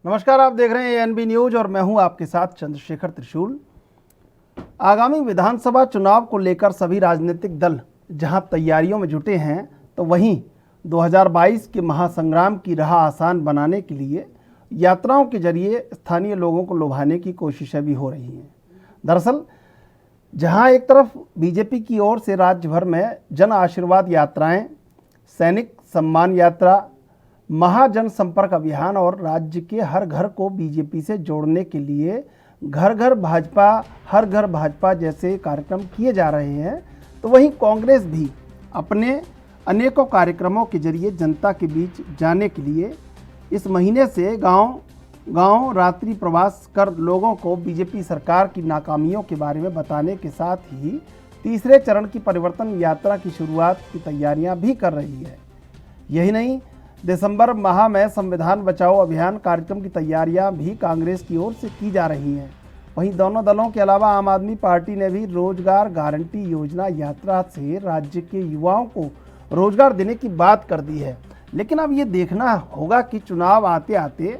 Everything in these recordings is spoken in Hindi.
नमस्कार, आप देख रहे हैं एएनबी न्यूज और मैं हूं आपके साथ चंद्रशेखर त्रिशूल। आगामी विधानसभा चुनाव को लेकर सभी राजनीतिक दल जहां तैयारियों में जुटे हैं, तो वहीं 2022 के महासंग्राम की राह आसान बनाने के लिए यात्राओं के जरिए स्थानीय लोगों को लुभाने की कोशिशें भी हो रही हैं। दरअसल जहां एक तरफ बीजेपी की ओर से राज्य भर में जन आशीर्वाद यात्राएं, सैनिक सम्मान यात्रा, महाजन संपर्क अभियान और राज्य के हर घर को बीजेपी से जोड़ने के लिए घर घर भाजपा, हर घर भाजपा जैसे कार्यक्रम किए जा रहे हैं, तो वहीं कांग्रेस भी अपने अनेकों कार्यक्रमों के जरिए जनता के बीच जाने के लिए इस महीने से गांव रात्रि प्रवास कर लोगों को बीजेपी सरकार की नाकामियों के बारे में बताने के साथ ही तीसरे चरण की परिवर्तन यात्रा की शुरुआत की तैयारियां भी कर रही है। यही नहीं, दिसंबर माह में संविधान बचाओ अभियान कार्यक्रम की तैयारियां भी कांग्रेस की ओर से की जा रही हैं। वहीं दोनों दलों के अलावा आम आदमी पार्टी ने भी रोजगार गारंटी योजना यात्रा से राज्य के युवाओं को रोजगार देने की बात कर दी है। लेकिन अब ये देखना होगा कि चुनाव आते आते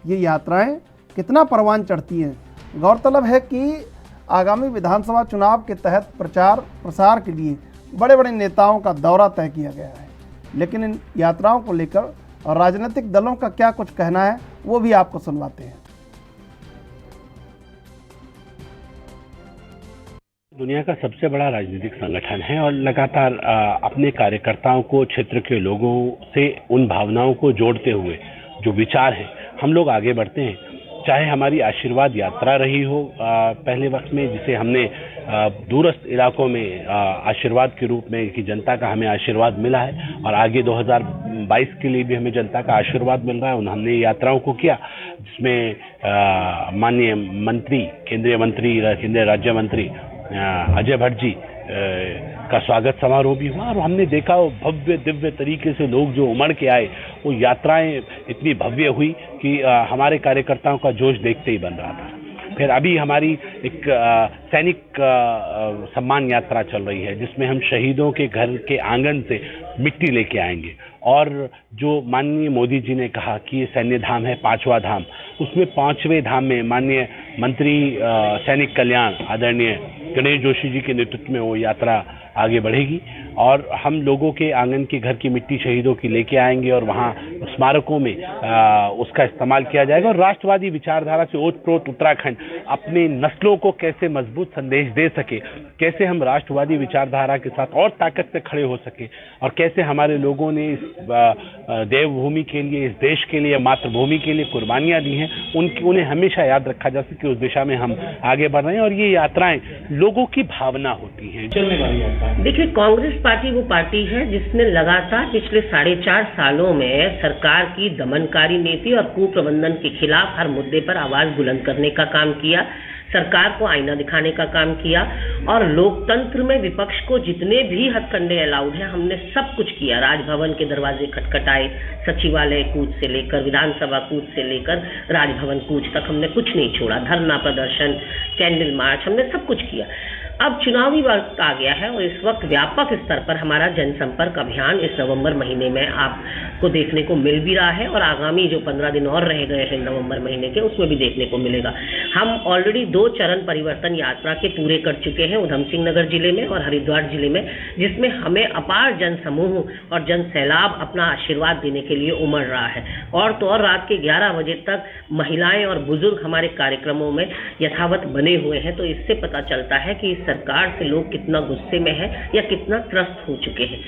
ये यात्राएं कितना परवान चढ़ती हैं। गौरतलब है कि आगामी विधानसभा चुनाव के तहत प्रचार प्रसार के लिए बड़े बड़े नेताओं का दौरा तय किया गया है, लेकिन इन यात्राओं को लेकर और राजनीतिक दलों का क्या कुछ कहना है वो भी आपको सुनवाते हैं। दुनिया का सबसे बड़ा राजनीतिक संगठन है और लगातार अपने कार्यकर्ताओं को, क्षेत्र के लोगों से उन भावनाओं को जोड़ते हुए जो विचार है हम लोग आगे बढ़ते हैं। चाहे हमारी आशीर्वाद यात्रा रही हो पहले वक्त में, जिसे हमने दूरस्थ इलाकों में आशीर्वाद के रूप में कि जनता का हमें आशीर्वाद मिला है, और आगे 2022 के लिए भी हमें जनता का आशीर्वाद मिल रहा है। हमने यात्राओं को किया जिसमें माननीय मंत्री, केंद्रीय राज्य मंत्री अजय भट्ट जी का स्वागत समारोह भी हुआ, और हमने देखा वो भव्य दिव्य तरीके से लोग जो उमड़ के आए, वो यात्राएं इतनी भव्य हुई कि हमारे कार्यकर्ताओं का जोश देखते ही बन रहा था। फिर अभी हमारी एक सैनिक सम्मान यात्रा चल रही है, जिसमें हम शहीदों के घर के आंगन से मिट्टी लेके आएंगे, और जो माननीय मोदी जी ने कहा कि ये सैन्य धाम है, 5वां धाम, उसमें 5वें धाम में माननीय मंत्री सैनिक कल्याण आदरणीय गणेश जोशी जी के नेतृत्व में वो यात्रा आगे बढ़ेगी, और हम लोगों के आंगन के घर की मिट्टी शहीदों की लेके आएंगे और वहाँ स्मारकों में उसका इस्तेमाल किया जाएगा। और राष्ट्रवादी विचारधारा से ओतप्रोत उत्तराखंड अपनी नस्लों को कैसे मजबूत संदेश दे सके, कैसे हम राष्ट्रवादी विचारधारा के साथ और ताकत से खड़े हो सके, और कैसे हमारे लोगों ने इस देवभूमि के लिए, इस देश के लिए, मातृभूमि के लिए कुर्बानियां दी हैं, उन्हें हमेशा याद रखा जा सके, उस दिशा में हम आगे बढ़ रहे हैं। और ये यात्राएं लोगों की भावना होती हैं। चलने वाली यात्रा, देखिए, कांग्रेस पार्टी वो पार्टी है जिसने लगातार पिछले 4.5 सालों में सरकार की दमनकारी नीति और कुप्रबंधन के खिलाफ हर मुद्दे पर आवाज बुलंद करने का काम किया, सरकार को आईना दिखाने का काम किया, और लोकतंत्र में विपक्ष को जितने भी हथकंडे अलाउड हैं हमने सब कुछ किया। राजभवन के दरवाजे खटखटाए, सचिवालय कूच से लेकर विधानसभा कूच से लेकर राजभवन कूच तक हमने कुछ नहीं छोड़ा। धरना प्रदर्शन, कैंडल मार्च, हमने सब कुछ किया। अब चुनावी वक्त आ गया है और इस वक्त व्यापक स्तर पर हमारा जनसंपर्क अभियान इस नवंबर महीने में आपको देखने को मिल भी रहा है, और आगामी जो 15 दिन और रह गए हैं नवंबर महीने के, उसमें भी देखने को मिलेगा। हम ऑलरेडी 2 चरण परिवर्तन यात्रा के पूरे कर चुके हैं उधम सिंह नगर जिले में और हरिद्वार जिले में, जिसमें हमें अपार जन समूह और जन सैलाब अपना आशीर्वाद देने के लिए उमड़ रहा है। और तो और रात के 11 बजे तक महिलाएं और बुजुर्ग हमारे कार्यक्रमों में यथावत बने हुए हैं। तो इससे पता चलता है कि सरकार से लोग कितना गुस्से में है या कितना त्रस्त हो चुके हैं।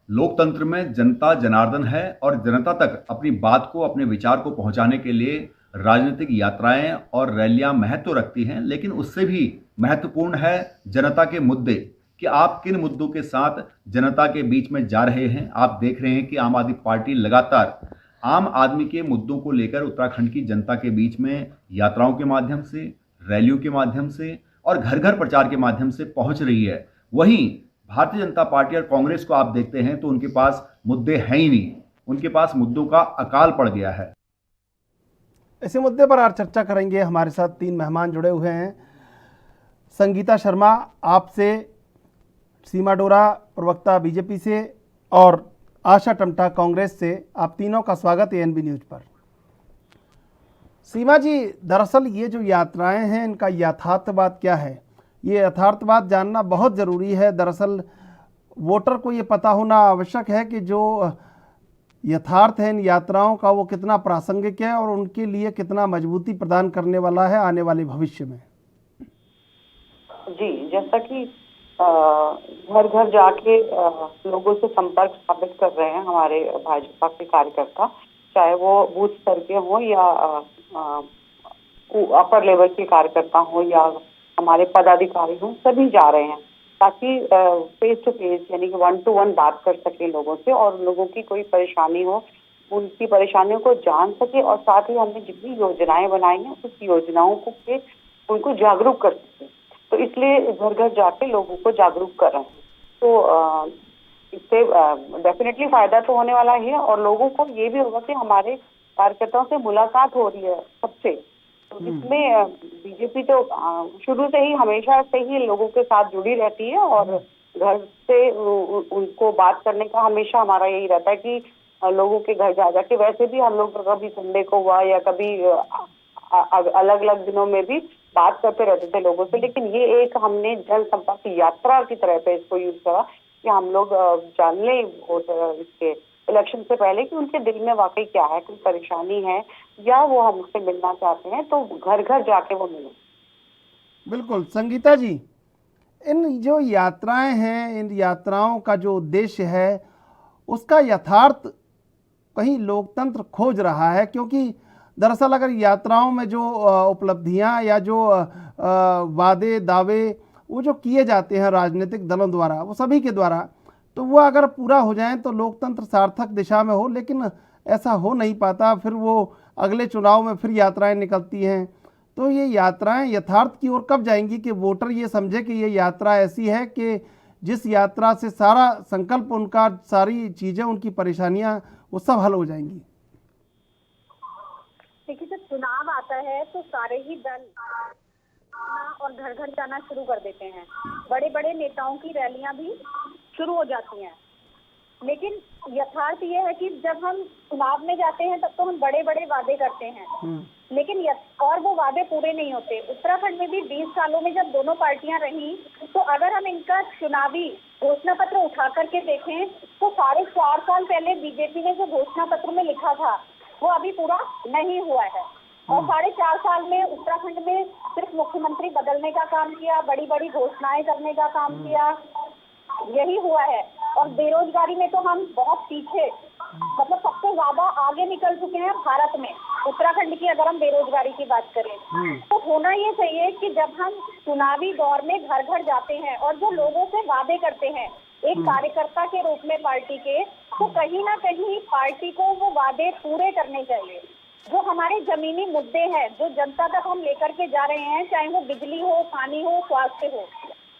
लोकतंत्र में जनता जनार्दन है, और जनता तक अपनी बात को, अपने विचार को पहुंचाने के लिए राजनीतिक यात्राएं और रैलियां महत्व रखती हैं। लेकिन उससे भी महत्वपूर्ण है जनता के मुद्दे, कि आप किन मुद्दों के साथ जनता के बीच में जा रहे हैं। आप देख रहे हैं कि आम आदमी पार्टी लगातार आम आदमी के मुद्दों को लेकर उत्तराखंड की जनता के बीच में यात्राओं के माध्यम से, रैलियों के माध्यम से और घर घर प्रचार के माध्यम से पहुंच रही है। वहीं भारतीय जनता पार्टी और कांग्रेस को आप देखते हैं तो उनके पास मुद्दे हैं ही नहीं, उनके पास मुद्दों का अकाल पड़ गया है। इसी मुद्दे पर आज चर्चा करेंगे। हमारे साथ 3 मेहमान जुड़े हुए हैं। संगीता शर्मा आपसे, सीमा डोरा प्रवक्ता बीजेपी से, और आशा टमटा कांग्रेस से। आप तीनों का स्वागत है एएनबी न्यूज पर। सीमा जी, दरअसल ये जो यात्राएं हैं इनका यथार्थवाद क्या है, ये यथार्थवाद जानना बहुत ज़रूरी है। दरअसल वोटर को ये पता होना आवश्यक है कि जो यथार्थ है इन यात्राओं का वो कितना प्रासंगिक है और उनके लिए कितना मजबूती प्रदान करने वाला है आने वाले भविष्य में। जी, जैसा कि घर घर जाके लोगों से संपर्क स्थापित कर रहे हैं हमारे भाजपा के कार्यकर्ता, चाहे वो बूथ स्तर के हों या अपर लेवल के कार्यकर्ता हों या हमारे पदाधिकारी हों, सभी जा रहे हैं ताकि फेस टू फेस यानी कि 1-to-1 बात कर सके लोगों से और लोगों की कोई परेशानी हो उनकी परेशानियों को जान सके और साथ ही हमने जितनी योजनाएं बनाई हैं उस योजनाओं को के उनको जागरूक कर सके। तो इसलिए घर घर जाके लोगों को जागरूक कर रहे हैं। तो इससे डेफिनेटली फायदा तो होने वाला ही है और लोगों को ये भी होगा कि हमारे कार्यकर्ताओं से मुलाकात हो रही है सबसे। तो इसमें बीजेपी तो शुरू से ही हमेशा से ही लोगों के साथ जुड़ी रहती है और घर से उनको बात करने का हमेशा हमारा यही रहता है कि लोगों के घर जा जाके, वैसे भी हम लोग कभी संडे को हुआ या कभी अलग अलग दिनों में भी बात करते रहते थे लोगों से, लेकिन ये एक हमने जनसंपर्क यात्रा की तरह पे इसको यूज करा कि हम लोग जान लें इसके इलेक्शन से पहले कि उनके दिल में वाकई क्या है, कोई परेशानी है या वो हमसे मिलना चाहते हैं, तो घर घर जाके वो मिलें। बिल्कुल संगीता जी, इन जो यात्राएं हैं, इन यात्राओं का जो उद्देश्य है उसका यथार्थ कहीं लोकतंत्र खोज रहा है, क्योंकि दरअसल अगर यात्राओं में जो उपलब्धियां या जो वादे दावे वो जो किए जाते हैं राजनीतिक दलों द्वारा, वो सभी के द्वारा, तो वो अगर पूरा हो जाएं तो लोकतंत्र सार्थक दिशा में हो, लेकिन ऐसा हो नहीं पाता। फिर वो अगले चुनाव में फिर यात्राएं निकलती हैं। तो ये यात्राएं यथार्थ की ओर कब जाएंगी कि वोटर ये समझे कि ये यात्रा ऐसी है कि जिस यात्रा से सारा संकल्प उनका, सारी चीज़ें, उनकी परेशानियां वो सब हल हो जाएंगी। देखिए, जब चुनाव आता है तो सारे ही दल और घर घर जाना शुरू कर देते हैं। बड़े बड़े नेताओं की रैलियां भी शुरू हो जाती हैं, लेकिन यथार्थ ये है कि जब हम चुनाव में जाते हैं तब तो हम बड़े बड़े वादे करते हैं, लेकिन और वो वादे पूरे नहीं होते। उत्तराखंड में भी 20 सालों में जब दोनों पार्टियां रही, तो अगर हम इनका चुनावी घोषणा पत्र उठा करके देखें तो 4.5 साल पहले बीजेपी ने जो घोषणा पत्र में लिखा था वो अभी पूरा नहीं हुआ है। और 4.5 साल में उत्तराखंड में सिर्फ मुख्यमंत्री बदलने का काम किया, बड़ी बड़ी घोषणाएं करने का काम किया, यही हुआ है। और बेरोजगारी में तो हम बहुत पीछे, मतलब सबसे ज्यादा आगे निकल चुके हैं भारत में, उत्तराखंड की अगर हम बेरोजगारी की बात करें। तो होना ये चाहिए कि जब हम चुनावी दौर में घर घर जाते हैं और जो लोगों से वादे करते हैं एक कार्यकर्ता के रूप में पार्टी के, तो कहीं ना कहीं पार्टी को वो वादे पूरे करने चाहिए। जो हमारे जमीनी मुद्दे हैं, जो जनता तक हम लेकर के जा रहे हैं, चाहे वो बिजली हो, पानी हो, स्वास्थ्य हो,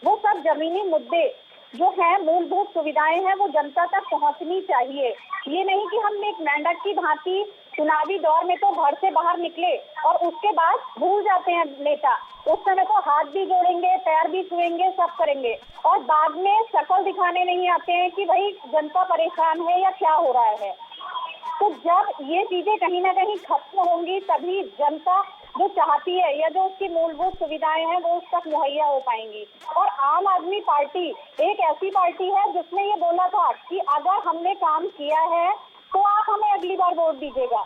वो सब जमीनी मुद्दे जो है, मूलभूत सुविधाएं हैं, वो जनता तक पहुंचनी चाहिए। ये नहीं कि हम एक मेंढक की भांति चुनावी दौर में तो घर से बाहर निकले और उसके बाद भूल जाते हैं नेता। उस समय तो हाथ भी जोड़ेंगे, पैर भी छुएंगे, सब करेंगे और बाद में शक्ल दिखाने नहीं आते हैं कि भाई जनता परेशान है या क्या हो रहा है। तो जब ये चीजें कहीं ना कहीं खत्म होंगी तभी जनता जो चाहती है या जो उसकी मूलभूत सुविधाएं हैं वो उस तक मुहैया हो पाएंगी। और आम आदमी पार्टी एक ऐसी पार्टी है जिसने ये बोला था कि अगर हमने काम किया है तो आप हमें अगली बार वोट दीजिएगा।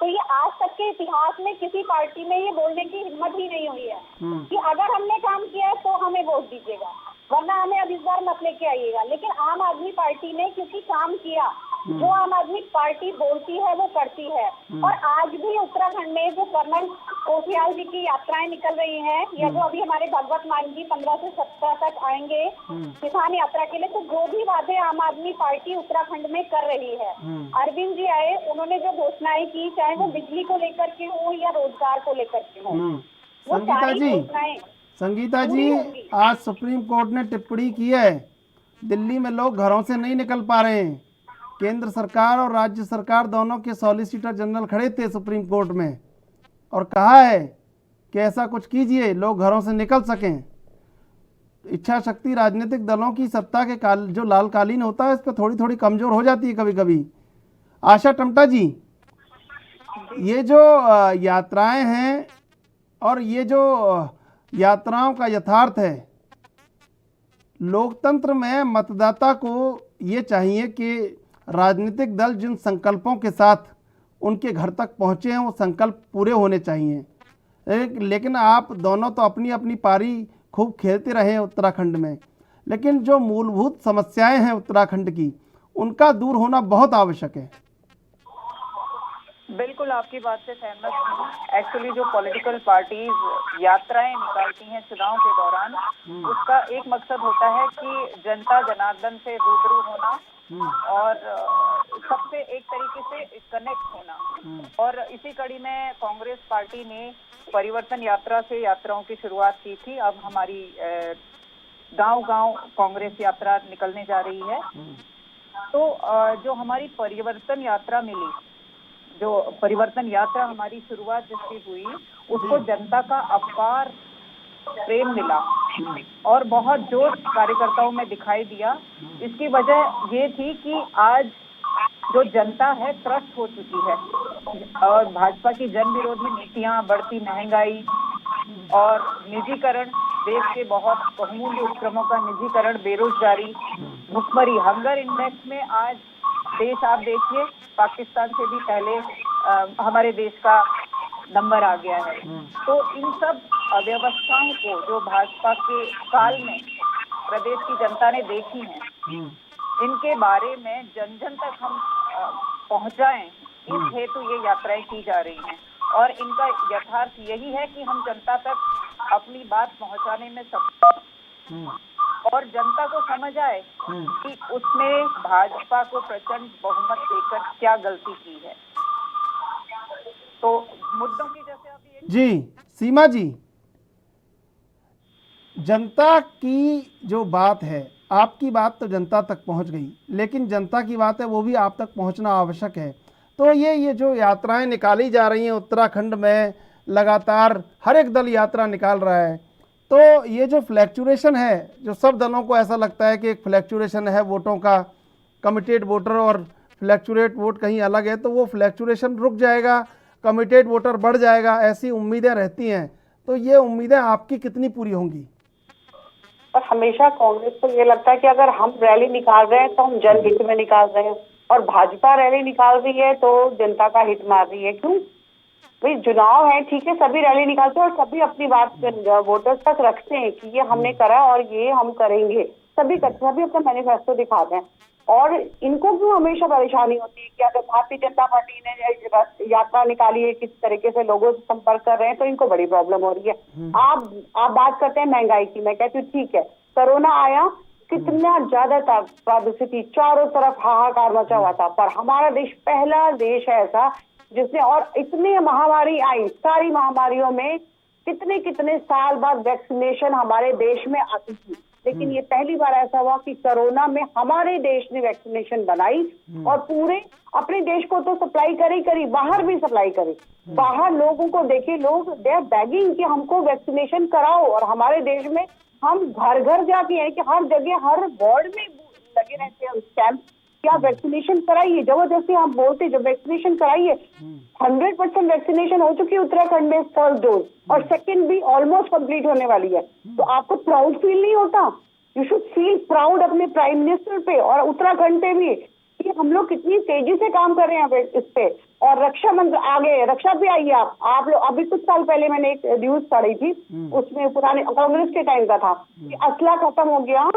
तो ये आज तक के इतिहास में किसी पार्टी में ये बोलने की हिम्मत ही नहीं हुई है कि अगर हमने काम किया है तो हमें वोट दीजिएगा, वरना हमें अब इस बार मत लेके आइएगा। लेकिन आम आदमी पार्टी ने क्योंकि काम किया, जो आम आदमी पार्टी बोलती है वो करती है। और आज भी उत्तराखंड में जो कर्नल कोठियाल जी की यात्राएं निकल रही हैं या जो अभी हमारे भगवत मान जी 15 से 17 तक आएंगे किसान यात्रा के लिए, तो जो भी वादे आम आदमी पार्टी उत्तराखंड में कर रही है, अरविंद जी आए, उन्होंने जो घोषणाएं की, चाहे वो बिजली को लेकर के हो या रोजगार को लेकर के हो, संगीता जी, आज सुप्रीम कोर्ट ने टिप्पणी की है, दिल्ली में लोग घरों से नहीं निकल पा रहे हैं। केंद्र सरकार और राज्य सरकार दोनों के सॉलिसिटर जनरल खड़े थे सुप्रीम कोर्ट में और कहा है कि ऐसा कुछ कीजिए लोग घरों से निकल सकें। इच्छा शक्ति राजनीतिक दलों की सत्ता के जो लाल कालीन होता है इस पर थोड़ी थोड़ी कमजोर हो जाती है कभी कभी। आशा टमटा जी, ये जो यात्राएं हैं और ये जो यात्राओं का यथार्थ है, लोकतंत्र में मतदाता को ये चाहिए कि राजनीतिक दल जिन संकल्पों के साथ उनके घर तक पहुँचे हैं वो संकल्प पूरे होने चाहिए। लेकिन आप दोनों तो अपनी अपनी पारी खूब खेलते रहे हैं उत्तराखंड में, लेकिन जो मूलभूत समस्याएं हैं उत्तराखंड की, उनका दूर होना बहुत आवश्यक है। बिल्कुल आपकी बात से सहमत हूँ। एक्चुअली जो पॉलिटिकल पार्टीज यात्राएं निकालती हैं चुनाव के दौरान, उसका एक मकसद होता है कि जनता जनार्दन से रूबरू होना और सबसे एक तरीके से कनेक्ट होना। और इसी कड़ी में कांग्रेस पार्टी ने परिवर्तन यात्रा से यात्राओं की शुरुआत की थी। अब हमारी गांव-गांव कांग्रेस यात्रा निकलने जा रही है। तो जो हमारी परिवर्तन यात्रा मिली, जो परिवर्तन यात्रा हमारी शुरुआत जिसकी हुई, उसको जनता का अपार प्रेम मिला और बहुत जोश कार्यकर्ताओं में दिखाई दिया। इसकी वजह ये थी कि आज जो जनता है त्रस्त हो चुकी है और भाजपा की जन विरोधी नीतियां, बढ़ती महंगाई और निजीकरण, देश के बहुत बहुमूल्य उपक्रमों का निजीकरण, बेरोजगारी, भुखमरी, हंगर इंडेक्स में आज देश, आप देखिए, पाकिस्तान से भी पहले हमारे देश का नंबर आ गया है। तो इन सब अव्यवस्थाओं को जो भाजपा के काल में प्रदेश की जनता ने देखी हैं, इनके बारे में जन जन तक हम पहुंचाएं, इस हेतु ये यात्राएं की जा रही हैं। और इनका यथार्थ यही है कि हम जनता तक अपनी बात पहुंचाने में सफल और जनता को समझ आए कि उसने भाजपा को प्रचंड बहुमत देकर क्या गलती की है। तो मुद्दों की जैसे अभी जी सीमा जी, जनता की जो बात है, आपकी बात तो जनता तक पहुंच गई, लेकिन जनता की बात है वो भी आप तक पहुंचना आवश्यक है। तो ये जो यात्राएं निकाली जा रही हैं उत्तराखंड में, लगातार हर एक दल यात्रा निकाल रहा है, तो ये जो फ्लैक्चुरेशन है, जो सब दलों को ऐसा लगता है कि एक फ्लैक्चुरेशन है वोटों का, कमिटेड वोटर और फ्लैक्चुरेट वोट कहीं अलग है, तो वो फ्लैक्चुरेशन रुक जाएगा, कमिटेड वोटर बढ़ जाएगा, ऐसी उम्मीदें रहती हैं। तो ये उम्मीदें आपकी कितनी पूरी होंगी? और हमेशा कांग्रेस को ये लगता है कि अगर हम रैली निकाल रहे हैं तो हम जनहित में निकाल रहे हैं, और भाजपा रैली निकाल रही है तो जनता का हित मार रही है। क्यों भाई, चुनाव है, ठीक है, सभी रैली निकालते हैं और सभी अपनी बात वोटर्स तक रखते हैं कि ये हमने करा और ये हम करेंगे, सभी अपना मैनिफेस्टो दिखाते हैं। और इनको क्यों हमेशा परेशानी होती है कि अगर भारतीय जनता पार्टी ने यात्रा निकाली है, किस तरीके से लोगों से संपर्क कर रहे हैं, तो इनको बड़ी प्रॉब्लम हो रही है। आप बात करते हैं महंगाई की, मैं कहती हूँ ठीक है, कोरोना आया, कितना ज्यादा प्रादुर्भाव, चारों तरफ हाहाकार मचा हुआ था, पर हमारा देश पहला देश है ऐसा जिसने, और इतनी महामारी आई, सारी महामारियों में कितने साल बाद वैक्सीनेशन हमारे देश में आती थी, लेकिन ये पहली बार ऐसा हुआ कि कोरोना में हमारे देश ने वैक्सीनेशन बनाई और पूरे अपने देश को तो सप्लाई करी, बाहर भी सप्लाई करी। बाहर लोगों को देखिए, लोग दे आर बेगिंग कि हमको वैक्सीनेशन कराओ, और हमारे देश में हम घर घर जाके हैं कि हर जगह, हर वार्ड में लगे रहते हैं कैंप, क्या वैक्सीनेशन कराइए, जबरदस्ती आप बोलते जब वैक्सीनेशन कराइए। 100% वैक्सीनेशन हो चुकी है उत्तराखंड में, फर्स्ट डोज, और सेकंड भी ऑलमोस्ट कंप्लीट होने वाली है। तो आपको प्राउड फील नहीं होता? यू शुड फील प्राउड अपने प्राइम मिनिस्टर पे और उत्तराखंड पे भी कि हम लोग कितनी तेजी से काम कर रहे हैं इस पे। और रक्षा मंत्री आगे, रक्षा पे आइए आप लोग। अभी कुछ साल पहले मैंने एक न्यूज पढ़ी थी, उसमें पुराने कांग्रेस के टाइम का था कि असला खत्म हो गया,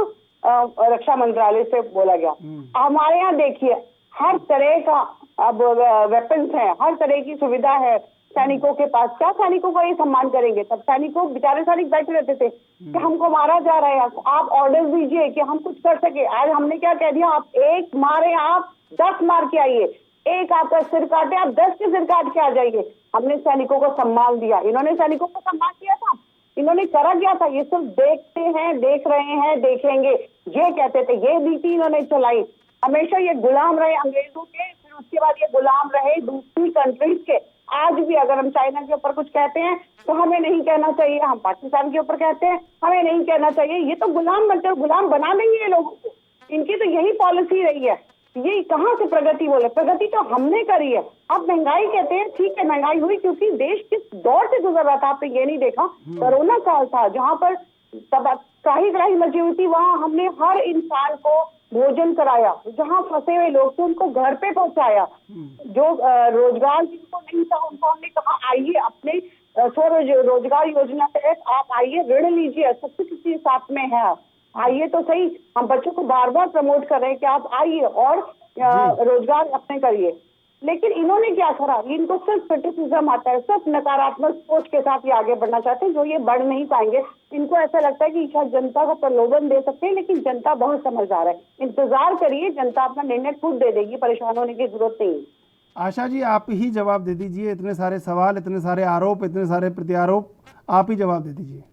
रक्षा मंत्रालय से बोला गया। हमारे यहाँ देखिए हर तरह का अब वेपन्स है, हर तरह की सुविधा है सैनिकों के पास। क्या सैनिकों का ये सम्मान करेंगे? तब सैनिकों, बेचारे सैनिक बैठे रहते थे कि हमको मारा जा रहा है, आप ऑर्डर दीजिए कि हम कुछ कर सके। आज हमने क्या कह दिया, आप एक मारे आप 10 मार के आइए, एक आपका सिर काटे आप 10 के सिर काट के आ जाइए। हमने सैनिकों को सम्मान दिया, इन्होंने सैनिकों को सम्मान किया था? इन्होंने करा क्या था? ये सिर्फ देखते हैं, देख रहे हैं, देखेंगे, ये कहते थे। ये नीति इन्होंने चलाई, हमेशा ये गुलाम रहे अंग्रेजों के, फिर उसके बाद ये गुलाम रहे दूसरी कंट्रीज के। आज भी अगर हम चाइना के ऊपर कुछ कहते हैं तो हमें नहीं कहना चाहिए, हम पाकिस्तान के ऊपर कहते हैं हमें नहीं कहना चाहिए। ये तो गुलाम बनते, गुलाम बना देंगे ये लोगों को। इनकी तो यही पॉलिसी रही है। ये कहाँ से प्रगति बोले? प्रगति तो हमने करी है, आप महंगाई कहते हैं, ठीक है महंगाई हुई क्योंकि देश किस दौर से गुजर रहा था आपने ये नहीं देखा। कोरोना काल था जहाँ पर तब काही कड़ाही मची हुई थी, वहाँ हमने हर इंसान को भोजन कराया, जहाँ फंसे हुए लोग थे उनको घर पे पहुंचाया, जो रोजगार जिनको नहीं था उनको हमने कहा आइए अपने रोजगार योजना के तहत आप आइए, ऋण लीजिए, सब कुछ इसी साथ में है, आइए तो सही। हम बच्चों को बार बार प्रमोट कर रहे हैं कि आप आइए और रोजगार अपने करिए, लेकिन इन्होंने क्या करा, इनको सिर्फ क्रिटिसिज्म आता है, सिर्फ नकारात्मक सोच के साथ ये आगे बढ़ना चाहते हैं, जो ये बढ़ नहीं पाएंगे। इनको ऐसा लगता है कि शायद जनता को प्रलोभन दे सकते हैं, लेकिन जनता बहुत समझदार है, इंतजार करिए, जनता अपना निर्णय खुद दे देगी, परेशान होने की जरूरत नहीं। आशा जी आप ही जवाब दे दीजिए, इतने सारे सवाल, इतने सारे आरोप, इतने सारे प्रत्यारोप, आप ही जवाब दे दीजिए।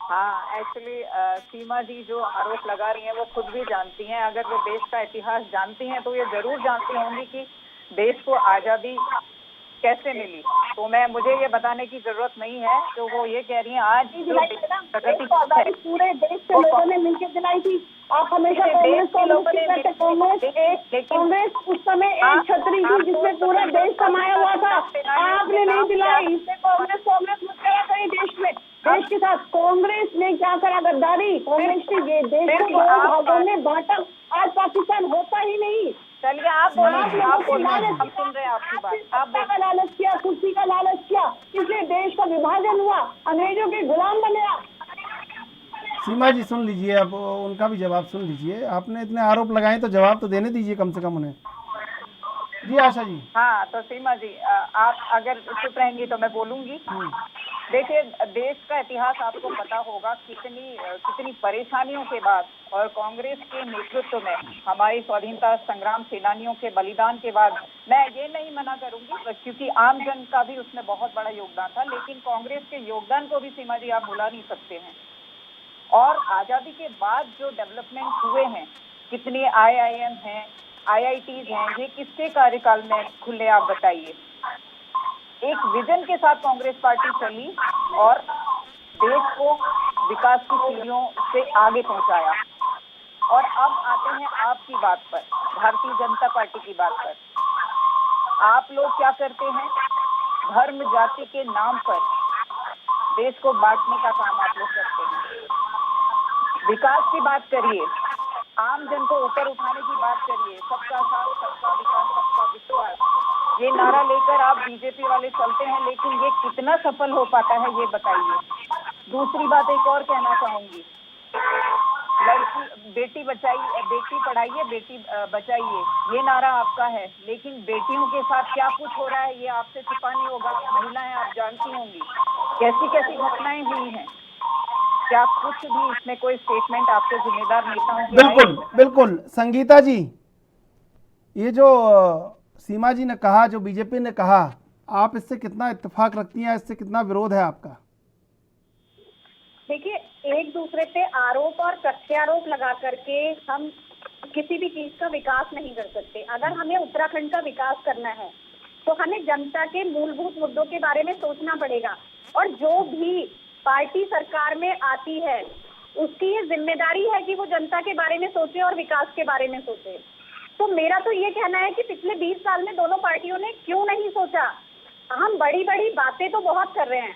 हाँ, एक्चुअली सीमा जी जो आरोप लगा रही हैं वो खुद भी जानती हैं, अगर वो देश का इतिहास जानती हैं तो ये जरूर जानती होंगी कि देश को आज़ादी कैसे मिली। तो मुझे ये बताने की जरूरत नहीं है, तो वो ये कह रही हैं आज पूरे देश के लोगों ने मिलकर दिलाई थी। आप हमेशा कांग्रेस उस समय एक छतरी थी जिसमें पूरा देश समाया हुआ था, आपने नहीं दिलाई, इससे कांग्रेस मुस्कुरा गई देश में। देश के साथ कांग्रेस ने क्या करा, गद्दारी, कांग्रेस ने देश को भागों में बांटा, आज पाकिस्तान होता ही नहीं। चलिए आप बोलिए, हम सुन रहे हैं आपकी बात। आप का लालच किया, कुर्सी का लालच किया, इसलिए देश का विभाजन हुआ, अंग्रेजों के गुलाम बने। सीमा जी सुन लीजिए, अब उनका भी जवाब सुन लीजिए, आपने इतने आरोप लगाए तो जवाब तो देने दीजिए कम से कम उन्हें। जी आशा जी। हाँ तो सीमा जी आप अगर चुप रहेंगी तो मैं बोलूंगी। देखिए देश का इतिहास आपको पता होगा, कितनी परेशानियों के बाद और कांग्रेस के नेतृत्व में हमारी स्वाधीनता संग्राम सेनानियों के बलिदान के बाद, मैं ये नहीं मना करूंगी क्योंकि आम जन का भी उसमें बहुत बड़ा योगदान था, लेकिन कांग्रेस के योगदान को भी सीमा जी आप भुला नहीं सकते हैं। और आजादी के बाद जो डेवलपमेंट हुए हैं, कितनी IIM हैं, IITs हैं, ये किसके कार्यकाल में खुले, आप बताइए। एक विजन के साथ कांग्रेस पार्टी चली और देश को विकास की सीढ़ियों से आगे पहुंचाया। और अब आते हैं आपकी बात पर, भारतीय जनता पार्टी की बात पर। आप लोग क्या करते हैं, धर्म जाति के नाम पर देश को बांटने का काम आप लोग करते हैं। विकास की बात करिए, आम जन को ऊपर उठाने की बात करिए, सबका साथ, सबका विकास, सबका विश्वास, ये नारा लेकर आप बीजेपी वाले चलते हैं, लेकिन ये कितना सफल हो पाता है ये बताइए। दूसरी बात एक और कहना चाहूंगी, बेटी बचाइए, बेटी पढ़ाइए, बेटी बचाइए, ये नारा आपका है, लेकिन बेटियों के साथ क्या कुछ हो रहा है ये आपसे छुपा नहीं होगा। महिलाएं आप जानती होंगी कैसी कैसी घटनाएं हुई हैं, क्या कुछ भी इसमें कोई स्टेटमेंट आपके जिम्मेदार नेताओं की? बिल्कुल बिल्कुल। संगीता जी, ये जो सीमा जी ने कहा, जो बीजेपी ने कहा, आप इससे कितना इत्तेफाक रखती हैं, इससे कितना विरोध है आपका? देखिए, एक दूसरे पे आरोप और प्रत्यारोप लगा करके हम किसी भी चीज का विकास नहीं कर सकते। अगर हमें उत्तराखंड का विकास करना है तो हमें जनता के मूलभूत मुद्दों के बारे में सोचना पड़ेगा, और जो भी पार्टी सरकार में आती है उसकी ये जिम्मेदारी है कि वो जनता के बारे में सोचे और विकास के बारे में सोचे। तो मेरा तो ये कहना है कि पिछले 20 साल में दोनों पार्टियों ने क्यों नहीं सोचा। हम बड़ी बड़ी बातें तो बहुत कर रहे हैं,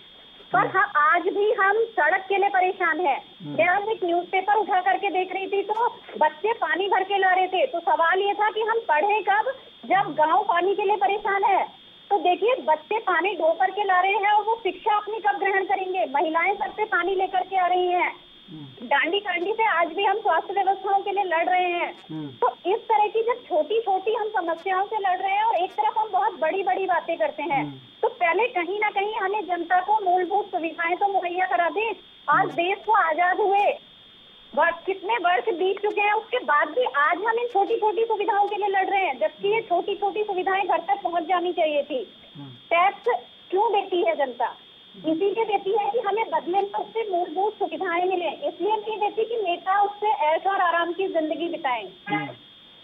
पर हाँ आज भी हम सड़क के लिए परेशान है। मैं आज एक न्यूज़पेपर उठा करके देख रही थी तो बच्चे पानी भर के ला रहे थे, तो सवाल ये था कि हम पढ़े कब जब गांव पानी के लिए परेशान है। तो देखिए, बच्चे पानी ढो करके ला रहे हैं और वो शिक्षा अपनी कब ग्रहण करेंगे। महिलाएं सर पे पानी लेकर के आ रही हैं, डांडी कांडी से आज भी हम स्वास्थ्य व्यवस्थाओं के लिए लड़ रहे हैं। तो इस तरह की जब छोटी छोटी हम समस्याओं से लड़ रहे हैं और एक तरफ हम बहुत बड़ी बड़ी बातें करते हैं, तो पहले कहीं ना कहीं हमें जनता को मूलभूत सुविधाएं तो मुहैया करा दें। आज देश को आजाद हुए कितने वर्ष बीत चुके हैं, उसके बाद भी आज हम इन छोटी छोटी सुविधाओं के लिए लड़ रहे हैं, जबकि ये छोटी छोटी सुविधाएं घर तक पहुंच जानी चाहिए थी। टैक्स क्यों देती है जनता? इसीलिए देती है कि हमें बदले में उससे मूलभूत सुविधाएं मिले, इसलिए नहीं देती कि नेता उससे ऐश और आराम की जिंदगी बिताएं।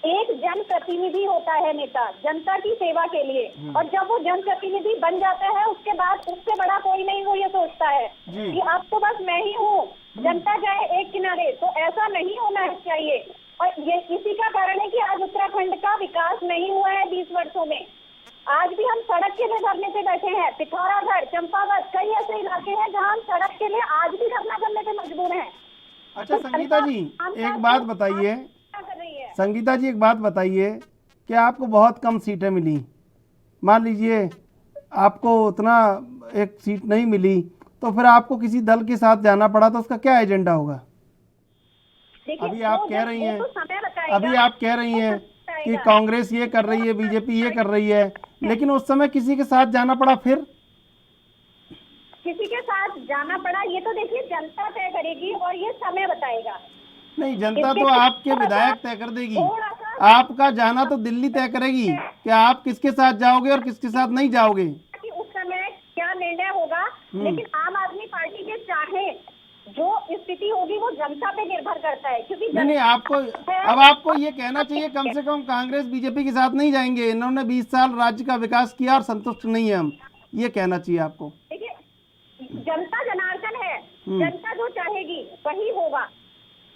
एक जनप्रतिनिधि होता है नेता जनता की सेवा के लिए, और जब वो जनप्रतिनिधि बन जाता है उसके बाद उससे बड़ा कोई नहीं वो ये सोचता है कि अब तो बस मैं ही हूँ, जनता जाए एक किनारे। तो ऐसा नहीं होना चाहिए, और ये इसी का कारण है कि आज उत्तराखंड का विकास नहीं हुआ है 20 वर्षों में। आज भी हम सड़क के लिए धरने पे बैठे हैं। पिथौरागढ़, चंपावत, कई ऐसे इलाके हैं जहां हम सड़क के लिए आज भी धरना करने पे मजबूर हैं। अच्छा संगीता जी एक बात बताइए, क्या कर रही है? संगीता जी एक बात बताइए कि आपको बहुत कम सीटें मिली, मान लीजिए आपको उतना एक सीट नहीं मिली, तो फिर आपको किसी दल के साथ जाना पड़ा, तो उसका क्या एजेंडा होगा? देखिए, अभी आप कह रही हैं, वो तो समय बताएगा। अभी आप कह रही हैं कि कांग्रेस ये कर रही है, बीजेपी ये कर रही है, लेकिन उस समय किसी के साथ जाना पड़ा, फिर किसी के साथ जाना पड़ा ये तो देखिए जनता तय करेगी और ये समय बताएगा। नहीं, जनता तो आपके विधायक तय कर देगी, आपका जाना तो दिल्ली तय करेगी कि आप किसके साथ जाओगे और किसके साथ नहीं जाओगे। कि उस समय क्या निर्णय होगा, लेकिन आम आदमी पार्टी के चाहे जो स्थिति होगी वो जनता पे निर्भर करता है, क्योंकि नहीं आपको अब आपको ये कहना चाहिए कम से कम कांग्रेस बीजेपी के साथ नहीं जाएंगे, इन्होंने 20 साल राज्य का विकास किया और संतुष्ट नहीं है हम, ये कहना चाहिए आपको। देखिए जनता जनार्दन है, जनता जो चाहेगी वही होगा।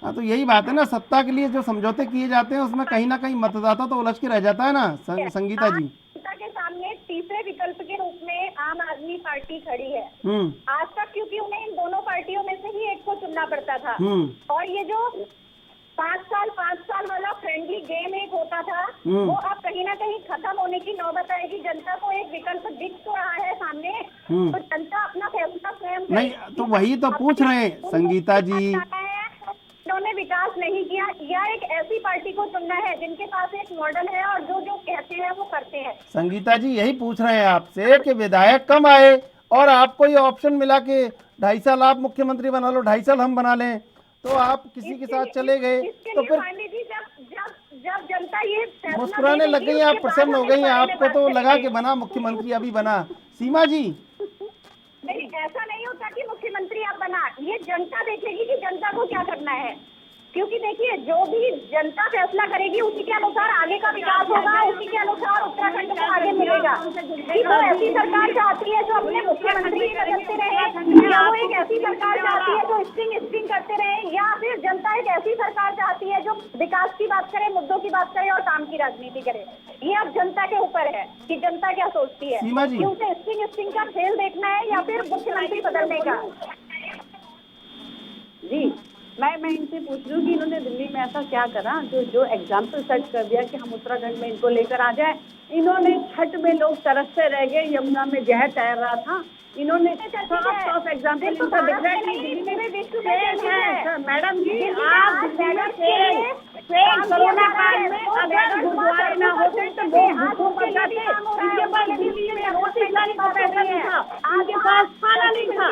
हाँ तो यही बात है ना, सत्ता के लिए जो समझौते किए जाते हैं उसमें कहीं ना कहीं मतदाता तो उलझ के रह जाता है ना संगीता जी। जनता के सामने तीसरे विकल्प के रूप में आम आदमी पार्टी खड़ी है आज तक, क्योंकि उन्हें इन दोनों पार्टियों में से ही एक को चुनना पड़ता था। और ये जो 5 साल वाला फ्रेंडली गेम एक होता था वो अब कहीं ना कहीं खत्म होने की नौबत आएगी। जनता को एक विकल्प दिख तो रहा है सामने, तो जनता अपना फैसला स्वयं नहीं, तो वही तो पूछ रहे हैं संगीता जी, उन्होंने विकास नहीं किया या एक ऐसी पार्टी को चुनना है जिनके पास एक मॉडल है और जो जो कहते हैं वो करते हैं। संगीता जी यही पूछ रहे हैं आपसे कि विधायक कम आए और आपको ये ऑप्शन मिला कि 2.5 साल आप मुख्यमंत्री बना लो, 2.5 साल हम बना लें, तो आप किसी के साथ चले गए, तो फिर जब जनता ये मुस्कुराने लग गई, आप प्रसन्न हो गई, आपको तो लगा कि बना मुख्यमंत्री अभी बना। सीमा जी नहीं, ऐसा नहीं होता कि मुख्यमंत्री अब बना, ये जनता देखेगी कि जनता को क्या करना है, क्योंकि देखिए जो भी जनता फैसला करेगी उसी के अनुसार आगे का विकास होगा, उसी के अनुसार उत्तराखंड को आगे मिलेगा। कि वो ऐसी सरकार चाहती है जो अपने मुख्यमंत्री बदलते रहे, या वो एक ऐसी सरकार चाहती है जो स्टिंग करते रहे, या फिर जनता एक ऐसी सरकार चाहती है जो विकास की बात करे, मुद्दों की बात करे और काम की राजनीति करे। ये अब जनता के ऊपर है कि जनता क्या सोचती है, कि उसे स्टिंग का खेल देखना है या फिर मुख्यमंत्री बदलने का। जी मैं इनसे पूछ रही हूँ कि इन्होंने दिल्ली में ऐसा क्या करा जो एग्जाम्पल सेट कर दिया कि हम उत्तराखंड में इनको लेकर आ जाए। इन्होंने छठ में लोग तरसते रह गए, यमुना में जहर तैर रहा था, इन्होंने साफ एग्जाम्पल इनका दिख रहा है कि दिल्ली में विश्व है। मैडम जी आप कोरोना काल में अगर गुरुद्वारे ना होते तो लोग भूखों पर जाते, इनके पास दिल्ली में रोटी नहीं था, पैसा नहीं था, इनके पास खाना नहीं था,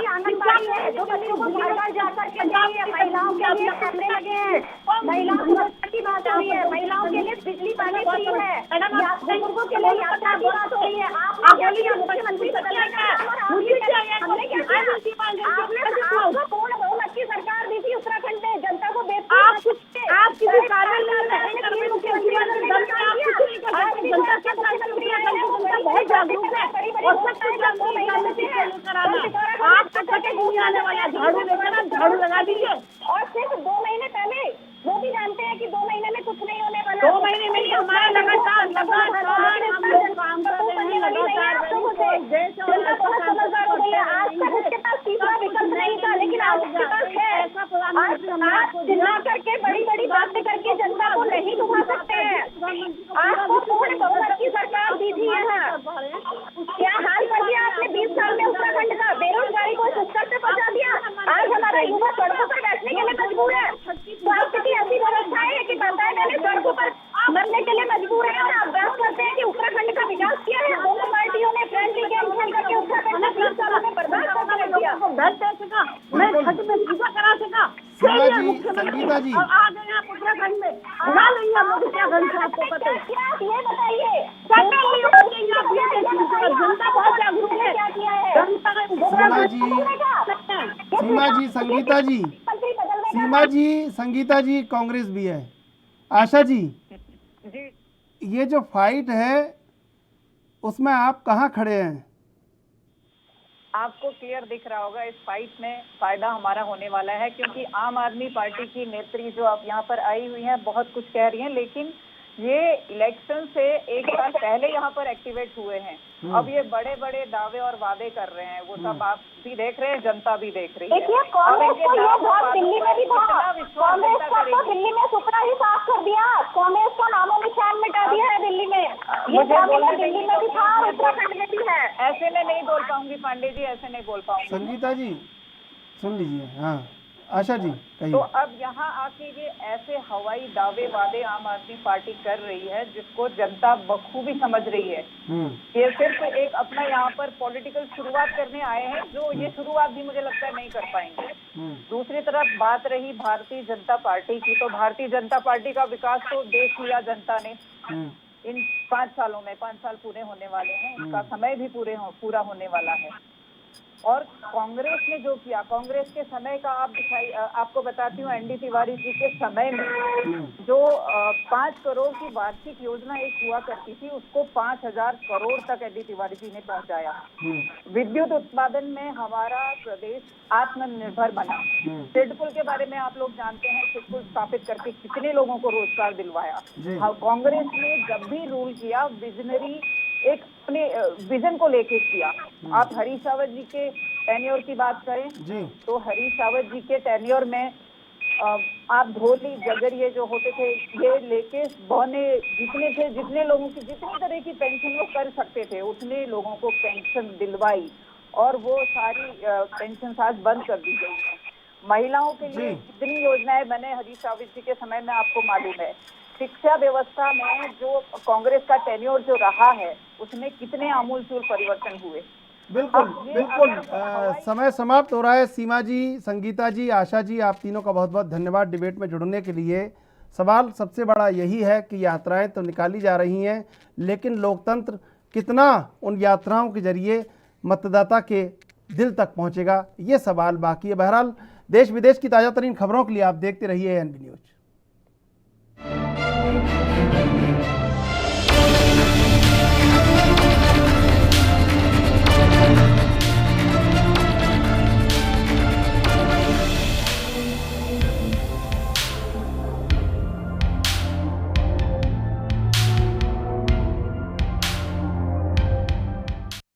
महिलाओं के लिए कमरे लगे हैं, महिलाओं की बात हो रही है, महिलाओं के लिए बिजली पानी फ्री है, यात्रियों के लिए यात्रा की बात हो रही है। आप बोलिए मुख्यमंत्री बदलने का आपको पूर्ण बहुमत की सरकार दी थी उत्तराखंड में, जनता को आप किसी कार्य बहुत जागरूक है और आने वाला झाड़ू लेकर झाड़ू लगा दीजिए। और सिर्फ 2 महीने पहले वो भी जानते हैं कि 2 महीने में कुछ नहीं होने वाला। 2 महीने में हमारे लगातार हम लोग काम कर रहे हैं, लगातार आज तक उसके पास तीसरा विकल्प नहीं था, लेकिन आज उसके पास है। चिल्ला करके बड़ी बातें करके जनता को नहीं डुबा सकते हैं। आपको पूर्ण बहुमत की सरकार दी थी यहाँ, क्या हाल कर दिया आपने 20 साल में उत्तराखंड का? बेरोजगारी को इस स्तर पे पहुंचा दिया। आज हमारा युवा सड़कों पर बैठने के लिए मजबूर है। स्वास्थ्य की ऐसी व्यवस्था है कि पता है मैंने सड़कों पर मरने के लिए मजबूर है। और आप बात करते हैं कि उत्तराखंड का विकास किया है। दोनों पार्टियों ने फ्रेंडली गेम खेल करके उत्तराखंड में 20 सालों में बर्बाद कर दिया। मैं छठ में पूजा करा सका, संगीता जी आ गए आप उत्तराखंड में, बुला नहीं है उत्तराखंड से, आपको पता है क्या? ये बताइए जनता बहुत जागरूक है, क्या किया है? सीमा जी संगीता जी कांग्रेस भी है। आशा जी ये जो फाइट है उसमें आप कहाँ खड़े हैं? आपको क्लियर दिख रहा होगा इस फाइट में फायदा हमारा होने वाला है, क्योंकि आम आदमी पार्टी की नेत्री जो अब यहाँ पर आई हुई है बहुत कुछ कह रही हैं, लेकिन ये इलेक्शन से एक साल पहले यहाँ पर एक्टिवेट हुए हैं। अब ये बड़े बड़े दावे और वादे कर रहे हैं, वो सब आप भी देख रहे हैं, जनता भी देख रही है। देखिए कांग्रेस को ये बहुत दिल्ली में भी था, कांग्रेस का तो दिल्ली में सुपना ही साफ कर दिया, कांग्रेस का नामो निशान मिटा दिया है दिल्ली में। ये ड्रामा दिल्ली में भी था, उत्तराखंड में भी है। ऐसे में नहीं बोल पाऊंगी पांडे जी, ऐसे नहीं बोल पाऊंगी। संगीता जी सुन लीजिए। हाँ आशा जी कहिए। तो अब यहाँ आके ये ऐसे हवाई दावे वादे आम आदमी पार्टी कर रही है, जिसको जनता बखूबी समझ रही है। ये सिर्फ एक अपना यहाँ पर पॉलिटिकल शुरुआत करने आए हैं, जो ये शुरुआत भी मुझे लगता है नहीं कर पाएंगे। दूसरी तरफ बात रही भारतीय जनता पार्टी की, तो भारतीय जनता पार्टी का विकास तो देख लिया जनता ने इन 5 सालों में। 5 साल पूरे होने वाले हैं, उसका समय भी पूरा होने वाला है। और कांग्रेस ने जो किया, कांग्रेस के समय का आपको बताती हूँ, एनडी तिवारी जी के समय में जो 5 करोड़ की वार्षिक योजना एक हुआ करती थी, उसको 5000 करोड़ तक एनडी तिवारी जी ने पहुंचाया। विद्युत उत्पादन में हमारा प्रदेश आत्मनिर्भर बना। सिडकुल के बारे में आप लोग जानते हैं, सिडकुल स्थापित करके कितने लोगों को रोजगार दिलवाया। कांग्रेस ने जब भी रूल किया, विजनरी एक अपने विजन को लेके किया। आप हरीश रावत जी के टेन्योर की बात करें तो हरीश रावत जी के टेन्योर में आप धोली जगरिए जो होते थे, ये लेके बौने जितने थे, जितने लोगों की जितनी तरह की पेंशन वो कर सकते थे, उतने लोगों को पेंशन दिलवाई। और वो सारी पेंशन आज बंद कर दी गई है। महिलाओं के लिए कितनी योजनाएं बने हरीश रावत जी के समय में, आपको मालूम है। शिक्षा व्यवस्था में जो कांग्रेस का टेन्योर जो रहा है, उसमें कितने आमूलचूल परिवर्तन हुए। बिल्कुल बिल्कुल। समय समाप्त हो रहा है। सीमा जी, संगीता जी, आशा जी, आप तीनों का बहुत बहुत धन्यवाद डिबेट में जुड़ने के लिए। सवाल सबसे बड़ा यही है कि यात्राएं तो निकाली जा रही हैं, लेकिन लोकतंत्र कितना उन यात्राओं के जरिए मतदाता के दिल तक पहुंचेगा, ये सवाल बाकी है। बहरहाल देश विदेश की ताज़ा तरीन खबरों के लिए आप देखते रहिए एएनबी न्यूज।